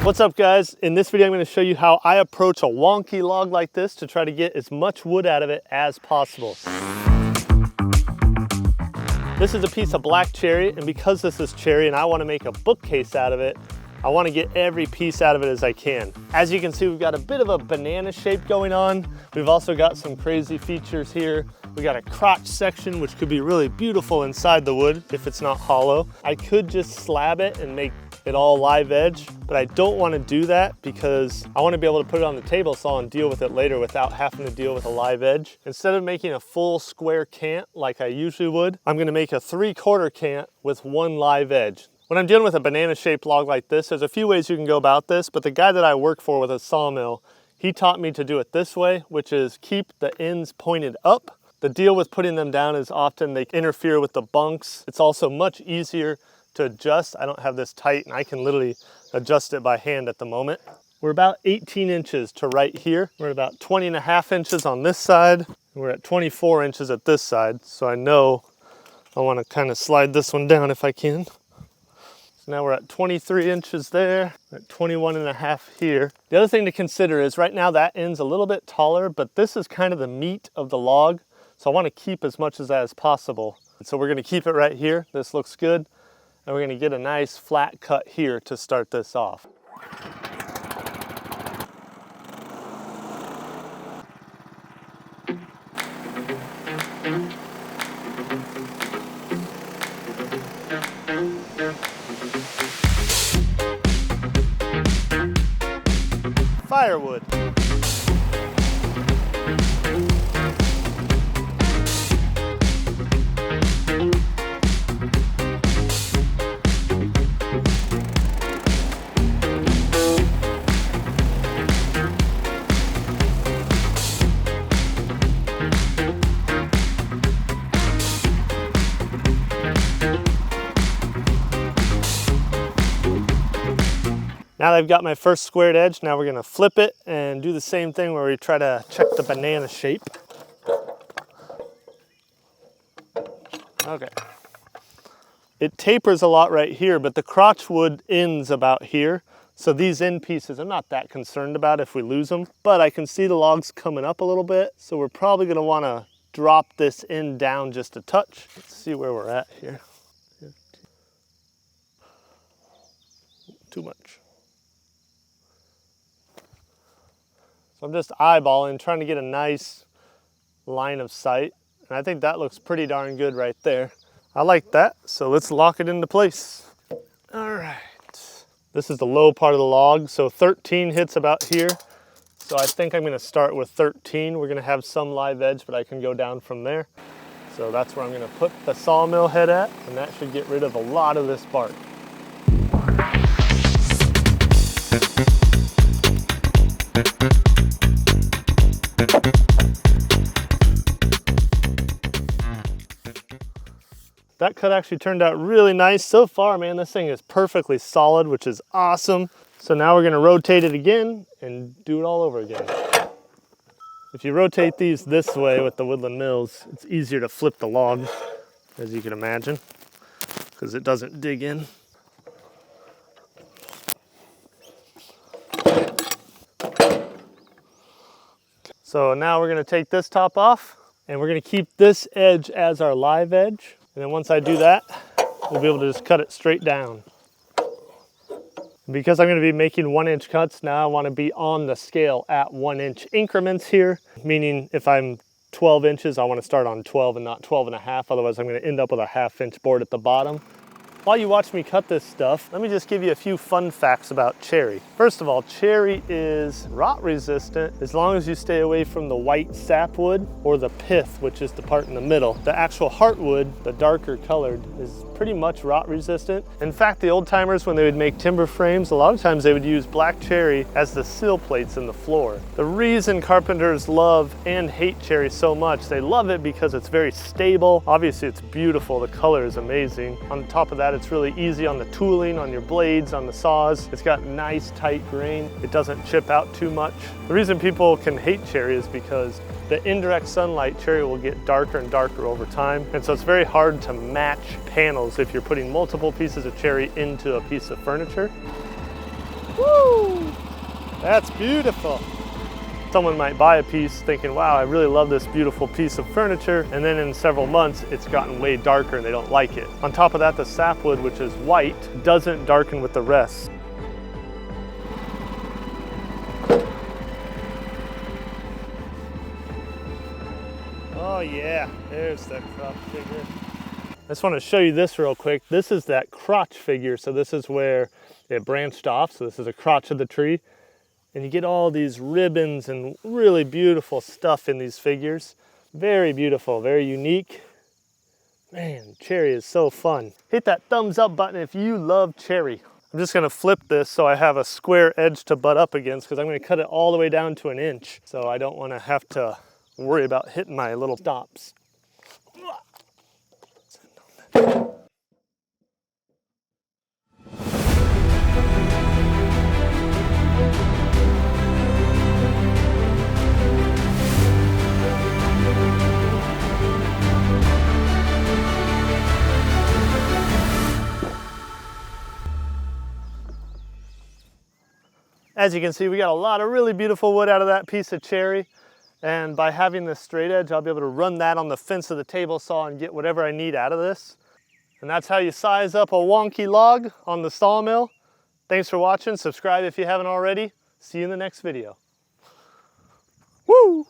What's up guys? In this video I'm going to show you how I approach a wonky log like this to try to get as much wood out of it as possible. This is a piece of black cherry, and because this is cherry and I want to make a bookcase out of it, I want to get every piece out of it as I can. As you can see, we've got a bit of a banana shape going on. We've also got some crazy features here. We got a crotch section, which could be really beautiful inside the wood if it's not hollow. I could just slab it and make it all live edge, but I don't want to do that because I want to be able to put it on the table saw and deal with it later without having to deal with a live edge. Instead of making a full square cant like I usually would, I'm going to make a 3/4 cant with one live edge. When I'm dealing with a banana shaped log like this, there's a few ways you can go about this, but the guy that I work for with a sawmill, he taught me to do it this way, which is keep the ends pointed up. The deal with putting them down is often they interfere with the bunks. It's also much easier to adjust. I don't have this tight and I can literally adjust it by hand at the moment. We're about 18 inches to right here. We're at about 20.5 inches on this side. We're at 24 inches at this side. So I know I want to kind of slide this one down if I can. So now we're at 23 inches there, at 21.5 here. The other thing to consider is right now that end's a little bit taller, but this is kind of the meat of the log. So I want to keep as much of that as possible. So we're going to keep it right here. This looks good. And we're going to get a nice flat cut here to start this off. Firewood. Now that I've got my first squared edge, now we're going to flip it and do the same thing where we try to check the banana shape. Okay. It tapers a lot right here, but the crotch wood ends about here. So these end pieces, I'm not that concerned about if we lose them, but I can see the logs coming up a little bit. So we're probably going to want to drop this end down just a touch. Let's see where we're at here. Too much. So I'm just eyeballing, trying to get a nice line of sight. And I think that looks pretty darn good right there. I like that, so let's lock it into place. All right. This is the low part of the log, so 13 hits about here. So I think I'm gonna start with 13. We're gonna have some live edge, but I can go down from there. So that's where I'm gonna put the sawmill head at, and that should get rid of a lot of this bark. That cut actually turned out really nice. So far, man, this thing is perfectly solid, which is awesome. So now we're gonna rotate it again and do it all over again. If you rotate these this way with the woodland mills, it's easier to flip the log, as you can imagine, because it doesn't dig in. So now we're gonna take this top off and we're gonna keep this edge as our live edge. And then once I do that, we'll be able to just cut it straight down. Because I'm gonna be making 1-inch cuts, now I wanna be on the scale at 1-inch increments here, meaning if I'm 12 inches, I wanna start on 12 and not 12.5, otherwise I'm gonna end up with a 1/2-inch board at the bottom. While you watch me cut this stuff, let me just give you a few fun facts about cherry. First of all, cherry is rot resistant as long as you stay away from the white sapwood or the pith, which is the part in the middle. The actual heartwood, the darker colored, is pretty much rot resistant. In fact, the old timers, when they would make timber frames, a lot of times they would use black cherry as the sill plates in the floor. The reason carpenters love and hate cherry so much, they love it because it's very stable. Obviously it's beautiful, the color is amazing. On top of that, it's really easy on the tooling, on your blades, on the saws. It's got nice tight grain. It doesn't chip out too much. The reason people can hate cherry is because the indirect sunlight, cherry will get darker and darker over time. And so it's very hard to match panels if you're putting multiple pieces of cherry into a piece of furniture. Woo! That's beautiful. Someone might buy a piece thinking, wow, I really love this beautiful piece of furniture, and then in several months it's gotten way darker and they don't like it. On top of that, the sapwood, which is white, doesn't darken with the rest. Oh yeah, there's the crotch figure. I just want to show you this real quick. This is that crotch figure. So this is where it branched off. So this is a crotch of the tree. And you get all these ribbons and really beautiful stuff in these figures. Very beautiful, very unique. Man, cherry is so fun. Hit that thumbs up button if you love cherry. I'm just gonna flip this so I have a square edge to butt up against, because I'm gonna cut it all the way down to 1 inch. So I don't wanna have to worry about hitting my little stops. As you can see, we got a lot of really beautiful wood out of that piece of cherry. And by having this straight edge, I'll be able to run that on the fence of the table saw and get whatever I need out of this. And that's how you size up a wonky log on the sawmill. Thanks for watching. Subscribe if you haven't already. See you in the next video. Woo!